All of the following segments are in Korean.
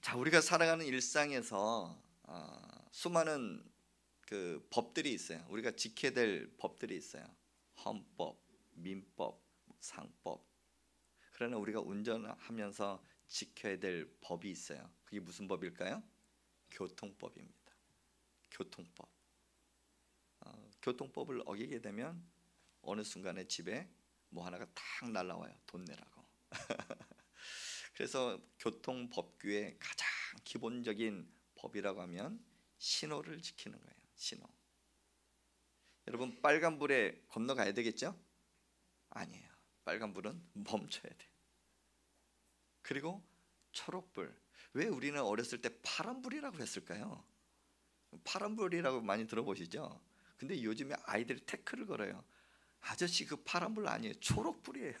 자, 우리가 살아가는 일상에서 수많은 그 법들이 있어요. 우리가 지켜야 될 법들이 있어요. 헌법, 민법, 상법. 그러나 우리가 운전하면서 지켜야 될 법이 있어요. 그게 무슨 법일까요? 교통법입니다. 교통법. 교통법을 어기게 되면 어느 순간에 집에 뭐 하나가 탁 날라와요. 돈 내라고. 그래서 교통법규의 가장 기본적인 법이라고 하면 신호를 지키는 거예요. 신호. 여러분, 빨간불에 건너가야 되겠죠? 아니에요. 빨간불은 멈춰야 돼요. 그리고 초록불. 왜 우리는 어렸을 때 파란불이라고 했을까요? 파란불이라고 많이 들어보시죠? 근데 요즘에 아이들이 태클을 걸어요. 아저씨, 그 파란불 아니에요. 초록불이에요.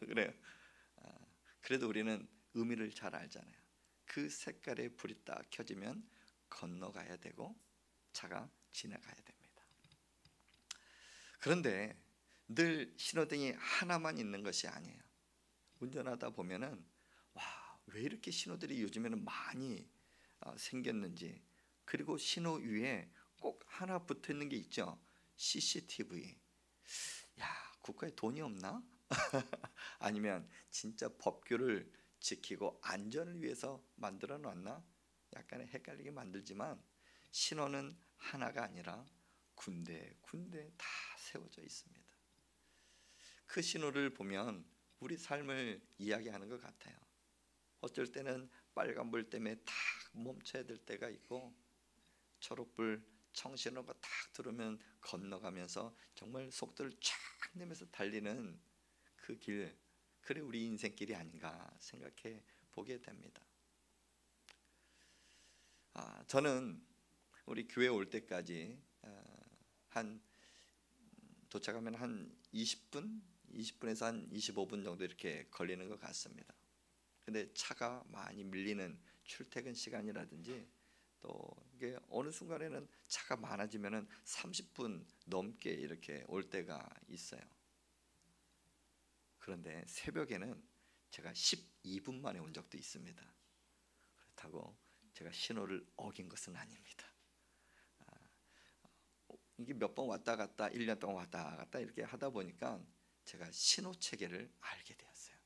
그래요. 그래도 우리는 의미를 잘 알잖아요. 그 색깔의 불이 딱 켜지면 건너가야 되고 차가 지나가야 됩니다. 그런데 늘 신호등이 하나만 있는 것이 아니에요. 운전하다 보면은 왜 이렇게 신호들이 요즘에는 많이 생겼는지. 그리고 신호 위에 꼭 하나 붙어 있는 게 있죠. CCTV. 국가에 돈이 없나? 아니면 진짜 법규를 지키고 안전을 위해서 만들어 놨나? 약간의 헷갈리게 만들지만 신호는 하나가 아니라 군데 다 세워져 있습니다. 그 신호를 보면 우리 삶을 이야기하는 것 같아요. 어쩔 때는 빨간불 때문에 딱 멈춰야 될 때가 있고, 초록불 청신호가 딱 들어오면 건너가면서 정말 속도를 쫙 내면서 달리는 그 길, 그래 우리 인생길이 아닌가 생각해 보게 됩니다. 저는 우리 교회 올 때까지 한 도착하면 한 20분에서 한 25분 정도 이렇게 걸리는 것 같습니다. 근데 차가 많이 밀리는 출퇴근 시간이라든지 또 이게 어느 순간에는 차가 많아지면은 30분 넘게 이렇게 올 때가 있어요. 그런데 새벽에는 제가 12분 만에 온 적도 있습니다. 그렇다고 제가 신호를 어긴 것은 아닙니다. 이게 몇 번 왔다 갔다 1년 동안 왔다 갔다 이렇게 하다 보니까 제가 신호 체계를 알게 되었어요.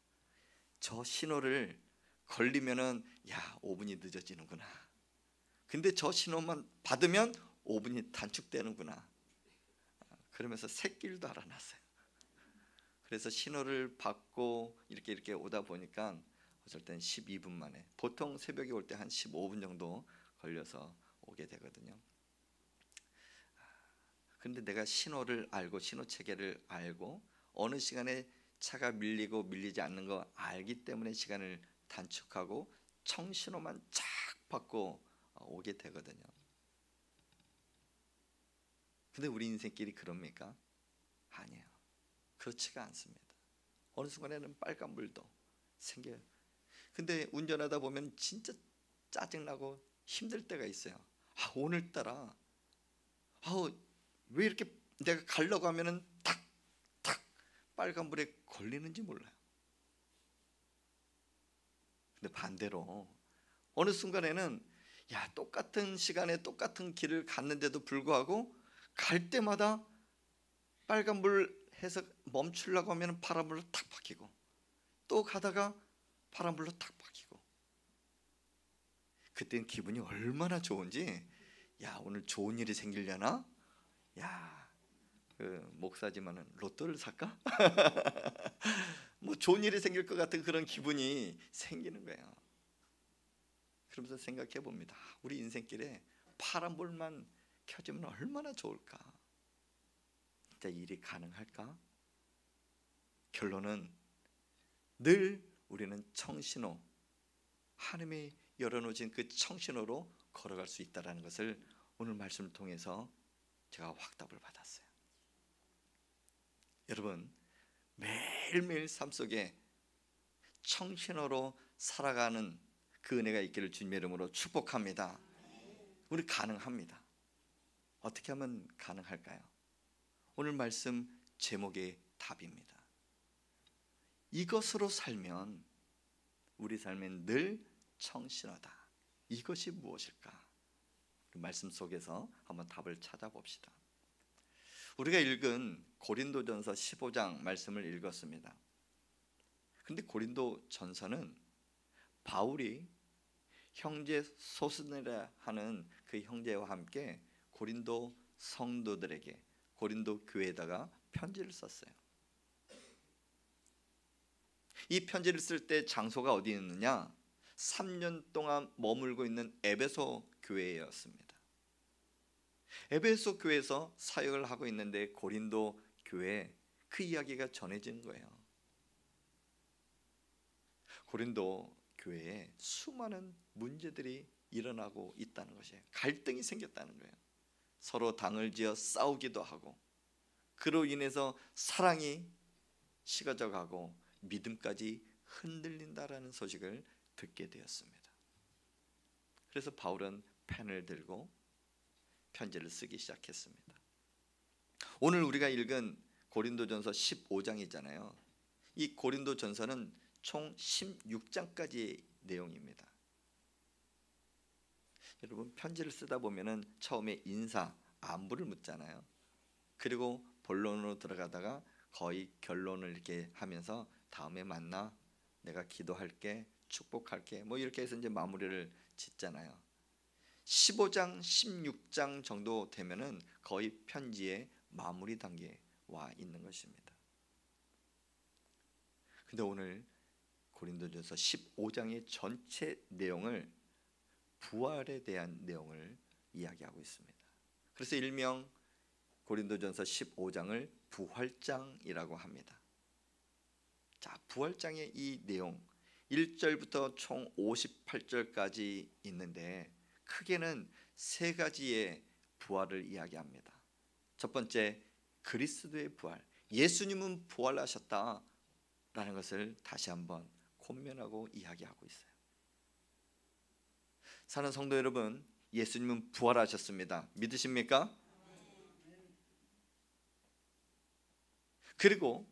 저 신호를 걸리면은 5분이 늦어지는구나. 근데 저 신호만 받으면 5분이 단축되는구나. 그러면서 새길도 알아놨어요. 그래서 신호를 받고 이렇게 오다 보니까 어쩔 땐 12분 만에, 보통 새벽에 올 때 한 15분 정도 걸려서 오게 되거든요. 그런데 내가 신호를 알고 신호 체계를 알고 어느 시간에 차가 밀리고 밀리지 않는 거 알기 때문에 시간을 단축하고 청신호만 쫙 받고 오게 되거든요. 근데 우리 인생길이 그럽니까? 아니에요. 그렇지가 않습니다. 어느 순간에는 빨간불도 생겨요. 근데 운전하다 보면 진짜 짜증나고 힘들 때가 있어요. 오늘따라 왜 이렇게 내가 가려고 하면은 탁탁 빨간불에 걸리는지 몰라요. 근데 반대로 어느 순간에는 똑같은 시간에 똑같은 길을 갔는데도 불구하고 갈 때마다 빨간불 해서 멈추려고 하면 파란불로 탁 바뀌고, 또 가다가 파란불로 탁 바뀌고, 그때는 기분이 얼마나 좋은지, 오늘 좋은 일이 생기려나? 그 목사지만은 로또를 살까? 뭐 좋은 일이 생길 것 같은 그런 기분이 생기는 거예요. 그러면서 생각해 봅니다. 우리 인생길에 파란불만 켜지면 얼마나 좋을까? 진짜 일이 가능할까? 결론은 늘 우리는 청신호, 하나님이 열어놓으신 그 청신호로 걸어갈 수 있다는 것을 오늘 말씀을 통해서 제가 확답을 받았어요. 여러분, 매일매일 삶 속에 청신호로 살아가는 그 은혜가 있기를 주님의 이름으로 축복합니다. 우리 가능합니다. 어떻게 하면 가능할까요? 오늘 말씀 제목의 답입니다. 이것으로 살면 우리 삶은 늘 청신호다. 이것이 무엇일까? 그 말씀 속에서 한번 답을 찾아봅시다. 우리가 읽은 고린도전서 15장 말씀을 읽었습니다. 근데 고린도전서는 바울이 형제 소스네라 하는 그 형제와 함께 고린도 성도들에게, 고린도 교회에다가 편지를 썼어요. 이 편지를 쓸 때 장소가 어디 있느냐? 3년 동안 머물고 있는 에베소 교회였습니다. 에베소 교회에서 사역을 하고 있는데 고린도 교회에 그 이야기가 전해진 거예요. 고린도 교회에 수많은 문제들이 일어나고 있다는 것이에요. 갈등이 생겼다는 거예요. 서로 당을 지어 싸우기도 하고, 그로 인해서 사랑이 식어져 가고 믿음까지 흔들린다라는 소식을 듣게 되었습니다. 그래서 바울은 펜을 들고 편지를 쓰기 시작했습니다. 오늘 우리가 읽은 고린도전서 15장이잖아요. 이 고린도전서는 총 16장까지의 내용입니다. 여러분, 편지를 쓰다 보면은 처음에 인사, 안부를 묻잖아요. 그리고 본론으로 들어가다가 거의 결론을 이렇게 하면서 다음에 만나, 내가 기도할게, 축복할게, 뭐 이렇게 해서 이제 마무리를 짓잖아요. 15장, 16장 정도 되면은 거의 편지의 마무리 단계에 와 있는 것입니다. 근데 오늘 고린도전서 15장의 전체 내용을 부활에 대한 내용을 이야기하고 있습니다. 그래서 일명 고린도전서 15장을 부활장이라고 합니다. 자, 부활장의 이 내용 1절부터 총 58절까지 있는데 크게는 세 가지의 부활을 이야기합니다. 첫 번째, 그리스도의 부활, 예수님은 부활하셨다라는 것을 다시 한번 권면하고 이야기하고 있어요. 사는 성도 여러분, 예수님은 부활하셨습니다. 믿으십니까? 그리고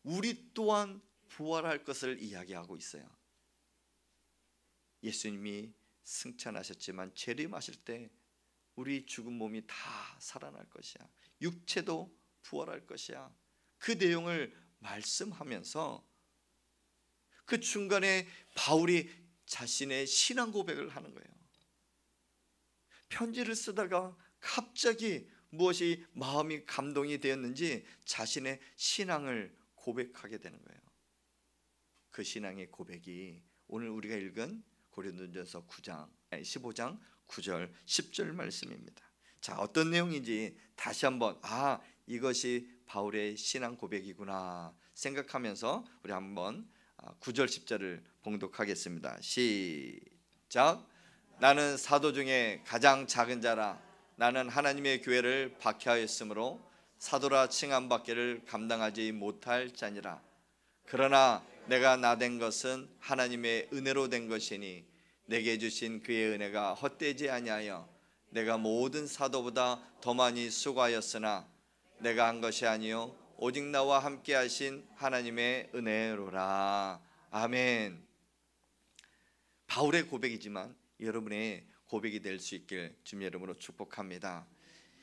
우리 또한 부활할 것을 이야기하고 있어요. 예수님이 승천하셨지만 재림하실 때 우리 죽은 몸이 다 살아날 것이야. 육체도 부활할 것이야. 그 내용을 말씀하면서 그 중간에 바울이 자신의 신앙 고백을 하는 거예요. 편지를 쓰다가 갑자기 무엇이 마음이 감동이 되었는지 자신의 신앙을 고백하게 되는 거예요. 그 신앙의 고백이 오늘 우리가 읽은 고린도전서 15장 9절 10절 말씀입니다. 자, 어떤 내용인지 다시 한번 이것이 바울의 신앙 고백이구나 생각하면서 우리 한번 9절 10절을 봉독하겠습니다. 시작. 나는 사도 중에 가장 작은 자라. 나는 하나님의 교회를 박해하였으므로 사도라 칭함받기를 감당하지 못할 자니라. 그러나 내가 나된 것은 하나님의 은혜로 된 것이니 내게 주신 그의 은혜가 헛되지 아니하여 내가 모든 사도보다 더 많이 수고하였으나 내가 한 것이 아니요 오직 나와 함께 하신 하나님의 은혜로라. 아멘. 바울의 고백이지만 여러분의 고백이 될 수 있길 주님의 이름으로 축복합니다.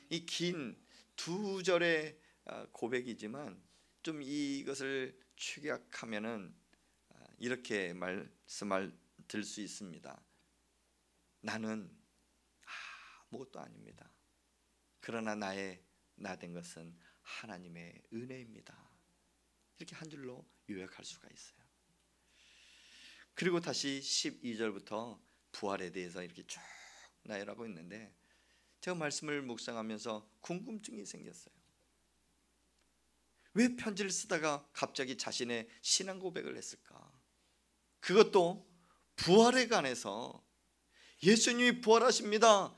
이 긴 두 절의 고백이지만 좀 이것을 축약하면은 이렇게 말씀을 들 수 있습니다. 나는 아무것도 아닙니다. 그러나 나된 것은 하나님의 은혜입니다. 이렇게 한 줄로 요약할 수가 있어요. 그리고 다시 12절부터 부활에 대해서 이렇게 쭉 나열하고 있는데 제가 말씀을 묵상하면서 궁금증이 생겼어요. 왜 편지를 쓰다가 갑자기 자신의 신앙 고백을 했을까? 그것도 부활에 관해서 예수님이 부활하십니다.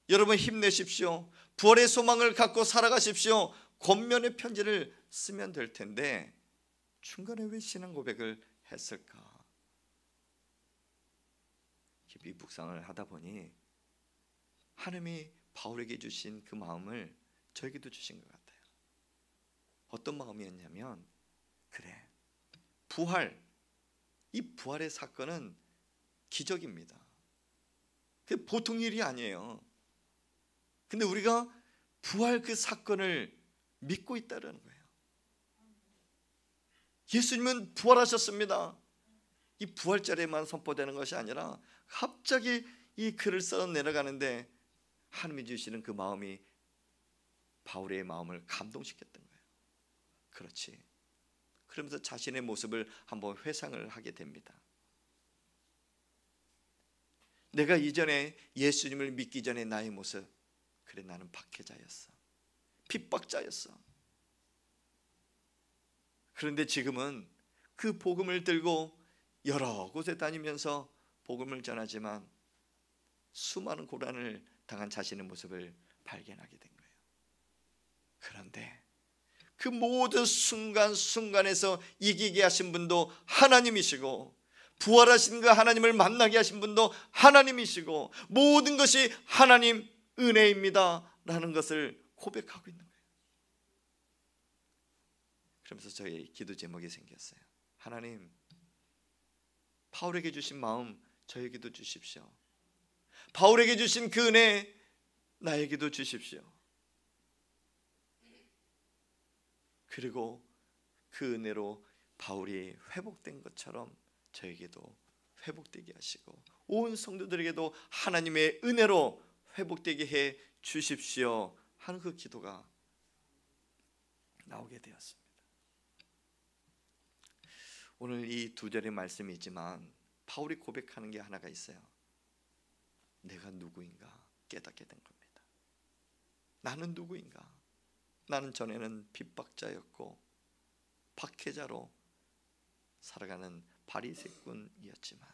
여러분 힘내십시오. 부활의 소망을 갖고 살아가십시오. 권면의 편지를 쓰면 될 텐데 중간에 왜 신앙 고백을 했을까? 깊이 묵상을 하다 보니 하나님이 바울에게 주신 그 마음을 저에게도 주신 것 같아요. 어떤 마음이었냐면 그래, 부활, 이 부활의 사건은 기적입니다. 그 보통 일이 아니에요. 근데 우리가 부활 그 사건을 믿고 있다는 거예요. 예수님은 부활하셨습니다. 이 부활절에만 선포되는 것이 아니라 갑자기 이 글을 써 내려가는데 하나님이 주시는 그 마음이 바울의 마음을 감동시켰던 거예요. 그렇지. 그러면서 자신의 모습을 한번 회상을 하게 됩니다. 내가 이전에 예수님을 믿기 전에 나의 모습, 그래 나는 박해자였어. 핍박자였어. 그런데 지금은 그 복음을 들고 여러 곳에 다니면서 복음을 전하지만 수많은 고난을 당한 자신의 모습을 발견하게 된 거예요. 그런데 그 모든 순간순간에서 이기게 하신 분도 하나님이시고, 부활하신 그 하나님을 만나게 하신 분도 하나님이시고, 모든 것이 하나님 은혜입니다 라는 것을 고백하고 있는 거예요. 그러면서 저의 기도 제목이 생겼어요. 하나님, 바울에게 주신 마음 저에게도 주십시오. 바울에게 주신 그 은혜 나에게도 주십시오. 그리고 그 은혜로 바울이 회복된 것처럼 저에게도 회복되게 하시고 온 성도들에게도 하나님의 은혜로 회복되게 해 주십시오 하는 그 기도가 나오게 되었습니다. 오늘 이 두 절의 말씀이 있지만 바울이 고백하는 게 하나가 있어요. 내가 누구인가 깨닫게 된 겁니다. 나는 누구인가? 나는 전에는 핍박자였고 박해자로 살아가는 바리새꾼이었지만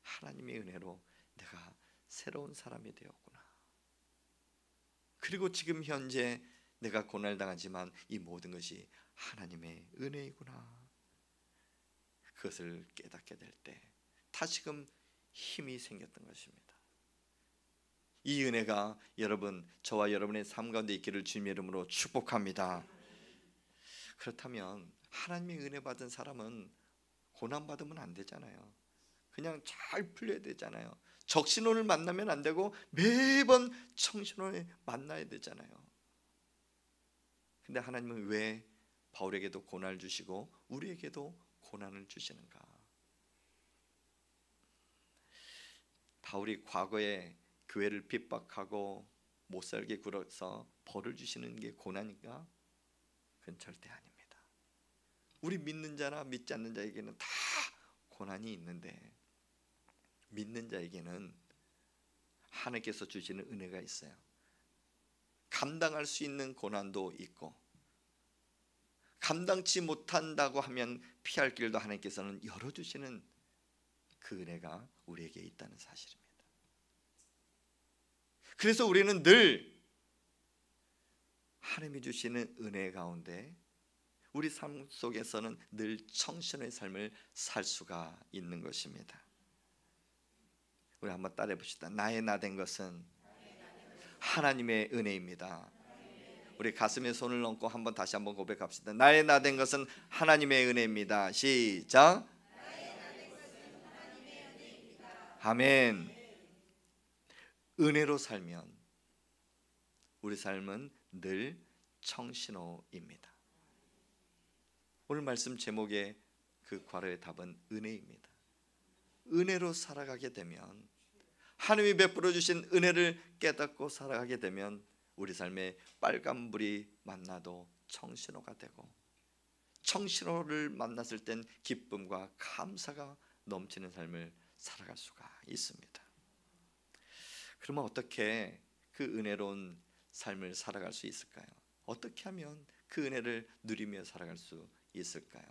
하나님의 은혜로 내가 새로운 사람이 되었구나. 그리고 지금 현재 내가 고난을 당하지만 이 모든 것이 하나님의 은혜이구나. 그것을 깨닫게 될 때 다시금 힘이 생겼던 것입니다. 이 은혜가 여러분, 저와 여러분의 삶 가운데 있기를 주님의 이름으로 축복합니다. 그렇다면 하나님의 은혜 받은 사람은 고난 받으면 안 되잖아요. 그냥 잘 풀려야 되잖아요. 적신호를 만나면 안 되고 매번 청신호를 만나야 되잖아요. 근데 하나님은 왜 바울에게도 고난을 주시고 우리에게도 고난을 주시는가? 바울이 과거에 교회를 핍박하고 못살게 굴어서 벌을 주시는 게 고난인가? 그건 절대 아닙니다. 우리 믿는 자나 믿지 않는 자에게는 다 고난이 있는데 믿는 자에게는 하나님께서 주시는 은혜가 있어요. 감당할 수 있는 고난도 있고 감당치 못한다고 하면 피할 길도 하나님께서는 열어주시는 그 은혜가 우리에게 있다는 사실입니다. 그래서 우리는 늘 하나님이 주시는 은혜 가운데 우리 삶 속에서는 늘 청신의 삶을 살 수가 있는 것입니다. 우리 한번 따라해 봅시다. 나의 나 된 것은 하나님의 은혜입니다. 우리 가슴에 손을 얹고 한번 다시 한번 고백합시다. 나의 나 된 것은 하나님의 은혜입니다. 시작. 아멘. 은혜로 살면 우리 삶은 늘 청신호입니다. 오늘 말씀 제목의 그 괄호의 답은 은혜입니다. 은혜로 살아가게 되면, 하나님이 베풀어 주신 은혜를 깨닫고 살아가게 되면 우리 삶에 빨간불이 만나도 청신호가 되고, 청신호를 만났을 땐 기쁨과 감사가 넘치는 삶을 살아갈 수가 있습니다. 그러면 어떻게 그 은혜로운 삶을 살아갈 수 있을까요? 어떻게 하면 그 은혜를 누리며 살아갈 수 있을까요?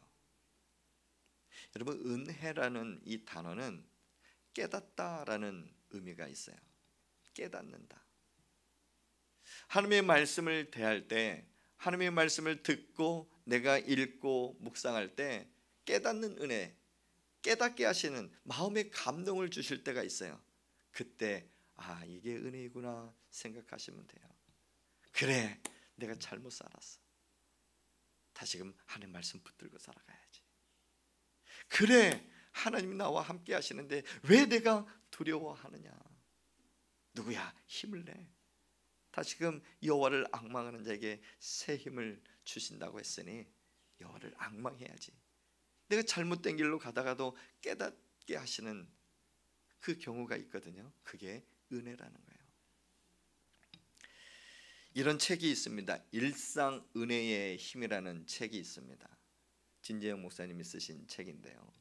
여러분, 은혜라는 이 단어는 깨닫다라는 의미가 있어요. 깨닫는다. 하나님의 말씀을 대할 때, 하나님의 말씀을 듣고 내가 읽고 묵상할 때 깨닫는 은혜, 깨닫게 하시는 마음의 감동을 주실 때가 있어요. 그때 아, 이게 은혜이구나 생각하시면 돼요. 그래, 내가 잘못 살았어. 다시금 하나님 말씀 붙들고 살아가야지. 그래, 하나님이 나와 함께 하시는데 왜 내가 두려워하느냐? 누구야? 힘을 내. 다시금 여호와를 앙망하는 자에게 새 힘을 주신다고 했으니 여호와를 앙망해야지. 내가 잘못된 길로 가다가도 깨닫게 하시는 그 경우가 있거든요. 그게 은혜라는 거예요. 이런 책이 있습니다. 일상 은혜의 힘이라는 책이 있습니다. 진재영 목사님이 쓰신 책인데요.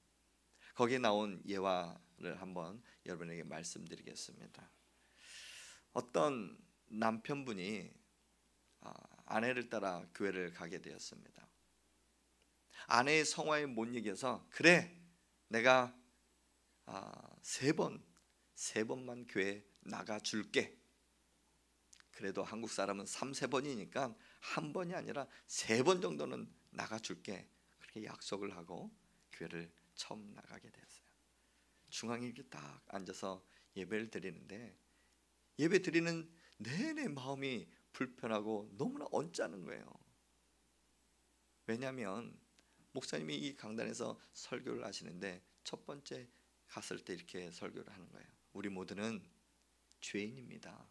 거기에 나온 예화를 한번 여러분에게 말씀드리겠습니다. 어떤 남편분이 아내를 따라 교회를 가게 되었습니다. 아내의 성화에 못 이겨서 그래 내가 세 번만 교회 나가줄게. 그래도 한국 사람은 3-4번이니까 한 번이 아니라 3번 정도는 나가줄게. 그렇게 약속을 하고 교회를 처음 나가게 되었어요. 중앙에 이렇게 딱 앉아서 예배를 드리는데 예배 드리는 내내 마음이 불편하고 너무나 언짢은 거예요. 왜냐하면 목사님이 이 강단에서 설교를 하시는데 첫 번째 갔을 때 이렇게 설교를 하는 거예요. 우리 모두는 죄인입니다.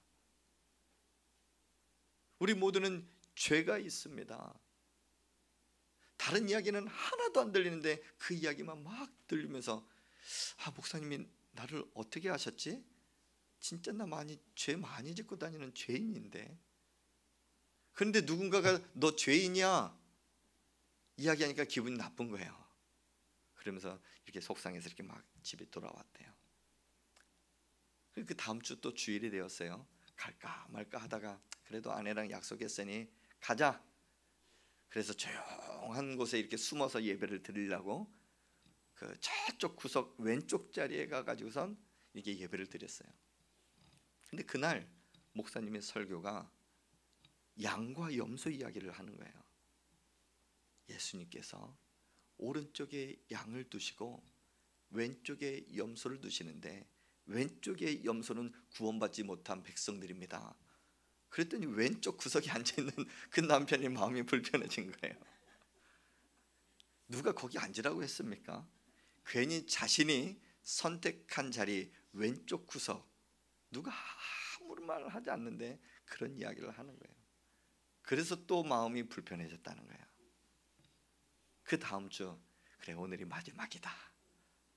우리 모두는 죄가 있습니다. 다른 이야기는 하나도 안 들리는데 그 이야기만 막 들리면서 목사님이 나를 어떻게 아셨지? 진짜 나 죄 많이 짓고 다니는 죄인인데. 그런데 누군가가 너 죄인이야 이야기하니까 기분이 나쁜 거예요. 그러면서 이렇게 속상해서 이렇게 막 집에 돌아왔대요. 그 다음 주 또 주일이 되었어요. 갈까 말까 하다가 그래도 아내랑 약속했으니 가자. 그래서 조용한 곳에 이렇게 숨어서 예배를 드리려고 그 저쪽 구석 왼쪽 자리에 가가지고선 이렇게 예배를 드렸어요. 근데 그날 목사님의 설교가 양과 염소 이야기를 하는 거예요. 예수님께서 오른쪽에 양을 두시고 왼쪽에 염소를 두시는데 왼쪽의 염소는 구원받지 못한 백성들입니다. 그랬더니 왼쪽 구석에 앉아있는 그 남편이 마음이 불편해진 거예요. 누가 거기 앉으라고 했습니까? 괜히 자신이 선택한 자리 왼쪽 구석, 누가 아무 말 하지 않는데 그런 이야기를 하는 거예요. 그래서 또 마음이 불편해졌다는 거예요. 그 다음 주 그래 오늘이 마지막이다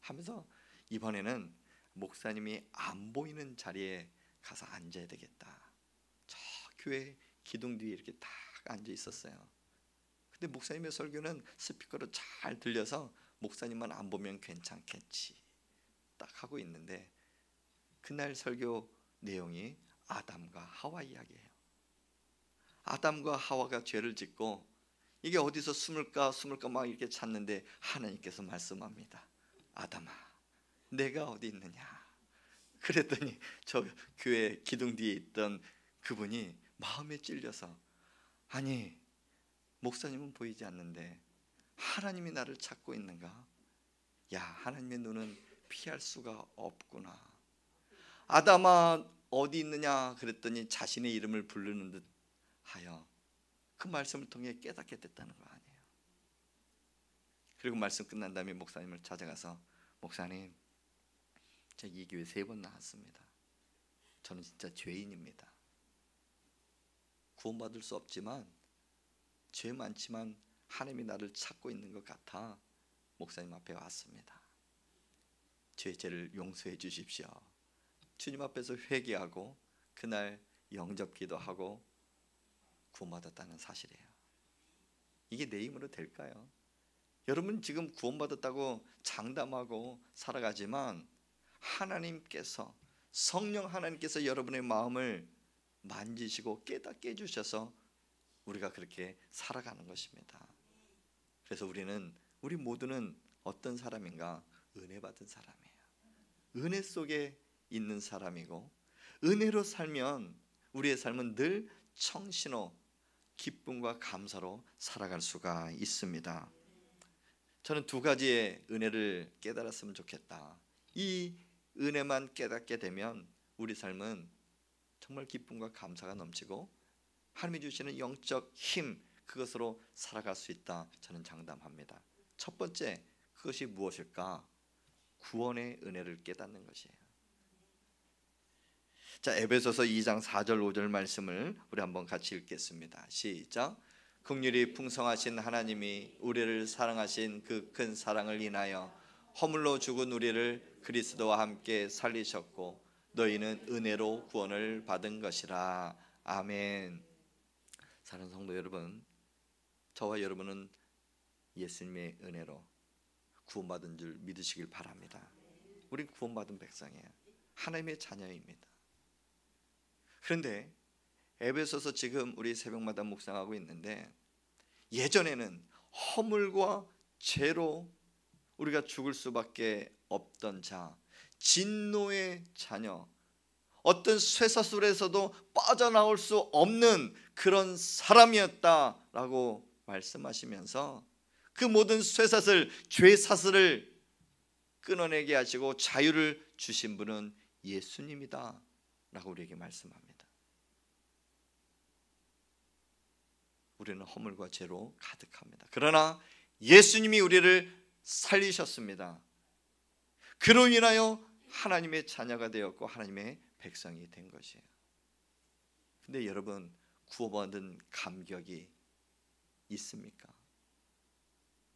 하면서 이번에는 목사님이 안 보이는 자리에 가서 앉아야 되겠다. 저 교회 기둥 뒤에 이렇게 딱 앉아 있었어요. 근데 목사님의 설교는 스피커로 잘 들려서 목사님만 안 보면 괜찮겠지 딱 하고 있는데 그날 설교 내용이 아담과 하와 이야기예요. 아담과 하와가 죄를 짓고 이게 어디서 숨을까 막 이렇게 찾는데 하나님께서 말씀합니다. 아담아 내가 어디 있느냐. 그랬더니 저 교회 기둥 뒤에 있던 그분이 마음에 찔려서 아니 목사님은 보이지 않는데 하나님이 나를 찾고 있는가? 야 하나님의 눈은 피할 수가 없구나. 아담아 어디 있느냐 그랬더니 자신의 이름을 부르는 듯 하여 그 말씀을 통해 깨닫게 됐다는 거 아니에요. 그리고 말씀 끝난 다음에 목사님을 찾아가서 목사님 제가 이 교회 3번 나왔습니다. 저는 진짜 죄인입니다. 구원받을 수 없지만 죄 많지만 하나님이 나를 찾고 있는 것 같아 목사님 앞에 왔습니다. 죄를 용서해 주십시오. 주님 앞에서 회개하고 그날 영접 기도하고 구원받았다는 사실이에요. 이게 내 힘으로 될까요? 여러분 지금 구원받았다고 장담하고 살아가지만 하나님께서 성령 하나님께서 여러분의 마음을 만지시고 깨닫게 해주셔서 우리가 그렇게 살아가는 것입니다. 그래서 우리 모두는 어떤 사람인가? 은혜 받은 사람이에요. 은혜 속에 있는 사람이고 은혜로 살면 우리의 삶은 늘 청신호 기쁨과 감사로 살아갈 수가 있습니다. 저는 2가지의 은혜를 깨달았으면 좋겠다. 이 은혜만 깨닫게 되면 우리 삶은 정말 기쁨과 감사가 넘치고 하나님이 주시는 영적 힘 그것으로 살아갈 수 있다 저는 장담합니다. 첫 번째 그것이 무엇일까? 구원의 은혜를 깨닫는 것이에요. 자, 에베소서 2장 4절 5절 말씀을 우리 한번 같이 읽겠습니다. 시작. 긍휼이 풍성하신 하나님이 우리를 사랑하신 그 큰 사랑을 인하여 허물로 죽은 우리를 그리스도와 함께 살리셨고 너희는 은혜로 구원을 받은 것이라. 아멘. 사랑하는 성도 여러분, 저와 여러분은 예수님의 은혜로 구원받은 줄 믿으시길 바랍니다. 우린 구원받은 백성이에요. 하나님의 자녀입니다. 그런데 에베소서 지금 우리 새벽마다 묵상하고 있는데, 예전에는 허물과 죄로 우리가 죽을 수밖에 없던 자, 진노의 자녀, 어떤 쇠사슬에서도 빠져나올 수 없는 그런 사람이었다라고 말씀하시면서 그 모든 쇠사슬, 죄사슬을 끊어내게 하시고 자유를 주신 분은 예수님이다 라고 우리에게 말씀합니다. 우리는 허물과 죄로 가득합니다. 그러나 예수님이 우리를 살리셨습니다. 그로 인하여 하나님의 자녀가 되었고 하나님의 백성이 된 것이에요. 근데 여러분, 구원받은 감격이 있습니까?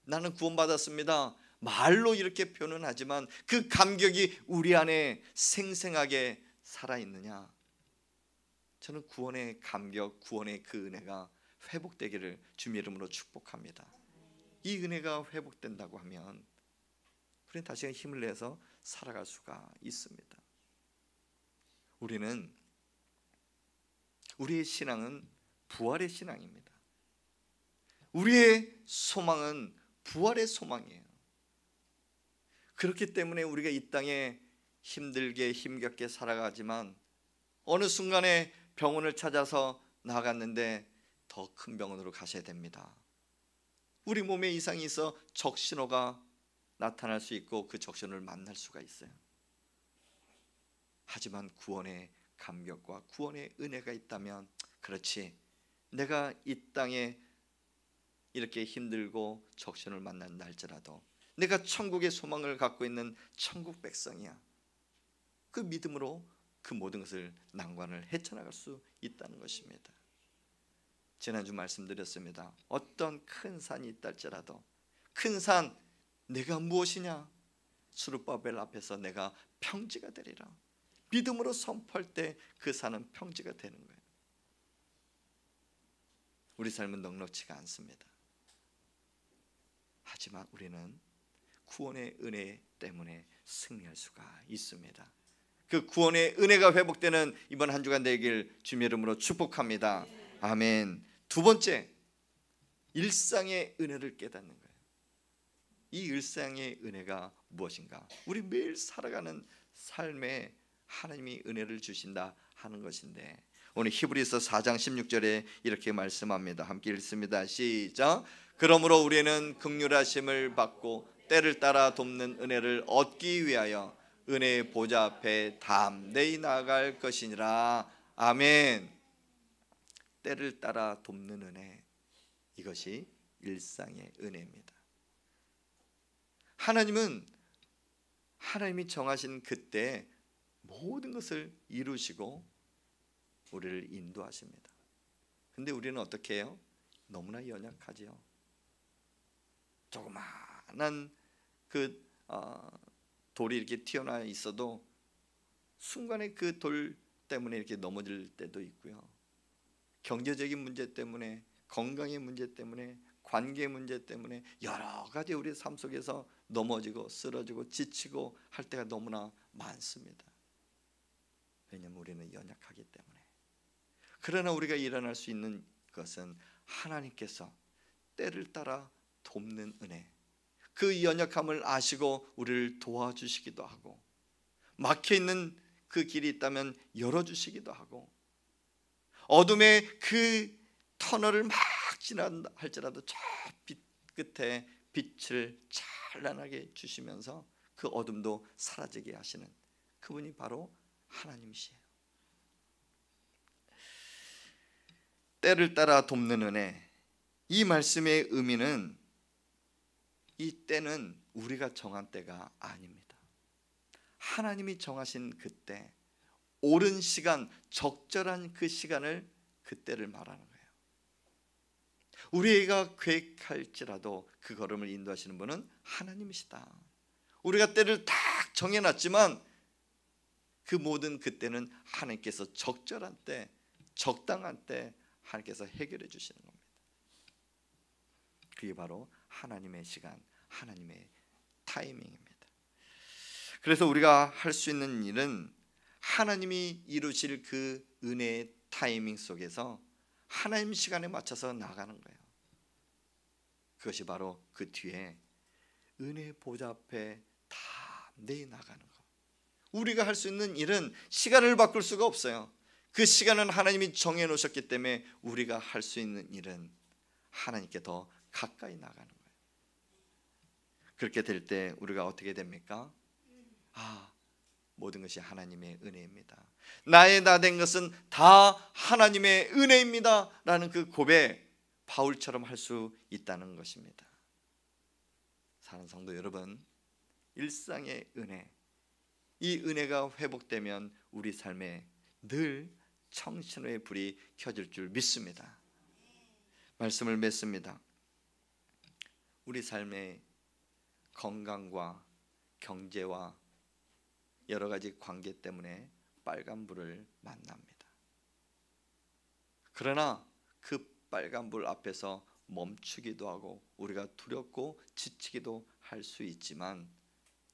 나는 구원받았습니다. 말로 이렇게 표현하지만 그 감격이 우리 안에 생생하게 살아있느냐? 저는 구원의 감격, 구원의 그 은혜가 회복되기를 주님의 이름으로 축복합니다. 이 은혜가 회복된다고 하면 우리는 다시 힘을 내서 살아갈 수가 있습니다. 우리의 신앙은 부활의 신앙입니다. 우리의 소망은 부활의 소망이에요. 그렇기 때문에 우리가 이 땅에 힘들게 힘겹게 살아가지만 어느 순간에 병원을 찾아서 나갔는데 더 큰 병원으로 가셔야 됩니다. 우리 몸에 이상이 있어 적신호가 나타날 수 있고 그 적신호를 만날 수가 있어요. 하지만 구원의 감격과 구원의 은혜가 있다면, 그렇지, 내가 이 땅에 이렇게 힘들고 적신호를 만난다 할지라도 내가 천국의 소망을 갖고 있는 천국 백성이야. 그 믿음으로 그 모든 것을 난관을 헤쳐나갈 수 있다는 것입니다. 지난주 말씀드렸습니다. 어떤 큰 산이 있다 할지라도 큰 산, 내가 무엇이냐? 수르바벨 앞에서 내가 평지가 되리라. 믿음으로 선포할 때 그 산은 평지가 되는 거예요. 우리 삶은 넉넉지가 않습니다. 하지만 우리는 구원의 은혜 때문에 승리할 수가 있습니다. 그 구원의 은혜가 회복되는 이번 한 주간 되길 주님의 이름으로 축복합니다. 아멘. 두 번째, 일상의 은혜를 깨닫는 거예요. 이 일상의 은혜가 무엇인가? 우리 매일 살아가는 삶에 하나님이 은혜를 주신다 하는 것인데, 오늘 히브리서 4장 16절에 이렇게 말씀합니다. 함께 읽습니다. 시작. 그러므로 우리는 긍휼하심을 받고 때를 따라 돕는 은혜를 얻기 위하여 은혜의 보좌 앞에 담대히 나아갈 것이니라. 아멘. 때를 따라 돕는 은혜, 이것이 일상의 은혜입니다. 하나님이 정하신 그때 모든 것을 이루시고 우리를 인도하십니다. 근데 우리는 어떻게 해요? 너무나 연약하지요. 조그마한 돌이 이렇게 튀어나와 있어도 순간에 그 돌 때문에 이렇게 넘어질 때도 있고요. 경제적인 문제 때문에, 건강의 문제 때문에, 관계 문제 때문에 여러 가지 우리 삶 속에서 넘어지고 쓰러지고 지치고 할 때가 너무나 많습니다. 왜냐하면 우리는 연약하기 때문에. 그러나 우리가 일어날 수 있는 것은 하나님께서 때를 따라 돕는 은혜, 그 연약함을 아시고 우리를 도와주시기도 하고, 막혀있는 그 길이 있다면 열어주시기도 하고, 어둠의 그 터널을 막 지난다 할지라도 저 빛 끝에 빛을 찬란하게 주시면서 그 어둠도 사라지게 하시는 그분이 바로 하나님이시에요. 때를 따라 돕는 은혜, 이 말씀의 의미는, 이 때는 우리가 정한 때가 아닙니다. 하나님이 정하신 그때, 옳은 시간, 적절한 그 시간을, 그때를 말하는 거예요. 우리가 계획할지라도 그 걸음을 인도하시는 분은 하나님이시다. 우리가 때를 딱 정해놨지만 그 모든 그때는 하나님께서 적절한 때, 적당한 때 하나님께서 해결해 주시는 겁니다. 그게 바로 하나님의 시간, 하나님의 타이밍입니다. 그래서 우리가 할 수 있는 일은 하나님이 이루실 그 은혜의 타이밍 속에서 하나님 시간에 맞춰서 나가는 거예요. 그것이 바로 그 뒤에 은혜 보좌 앞에 다 내어 나가는 거. 우리가 할 수 있는 일은 시간을 바꿀 수가 없어요. 그 시간은 하나님이 정해 놓으셨기 때문에 우리가 할 수 있는 일은 하나님께 더 가까이 나가는 거예요. 그렇게 될 때 우리가 어떻게 됩니까? 모든 것이 하나님의 은혜입니다. 나의 나 된 것은 다 하나님의 은혜입니다 라는 그 고백, 바울처럼 할 수 있다는 것입니다. 사랑하는 성도 여러분, 일상의 은혜, 이 은혜가 회복되면 우리 삶에 늘 청신호의 불이 켜질 줄 믿습니다. 말씀을 맺습니다. 우리 삶의 건강과 경제와 여러 가지 관계 때문에 빨간불을 만납니다. 그러나 그 빨간불 앞에서 멈추기도 하고 우리가 두렵고 지치기도 할 수 있지만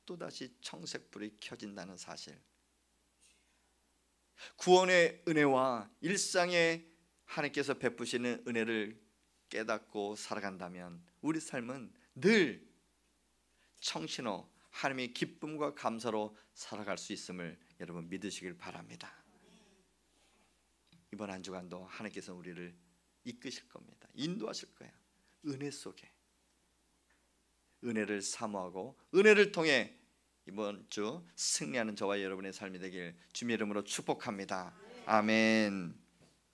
또다시 청색불이 켜진다는 사실, 구원의 은혜와 일상에 하나님께서 베푸시는 은혜를 깨닫고 살아간다면 우리 삶은 늘 청신호, 하나님의 기쁨과 감사로 살아갈 수 있음을 여러분 믿으시길 바랍니다. 이번 한 주간도 하나님께서 우리를 이끄실 겁니다. 인도하실 거예요. 은혜 속에 은혜를 사모하고 은혜를 통해 이번 주 승리하는 저와 여러분의 삶이 되길 주님의 이름으로 축복합니다. 아멘.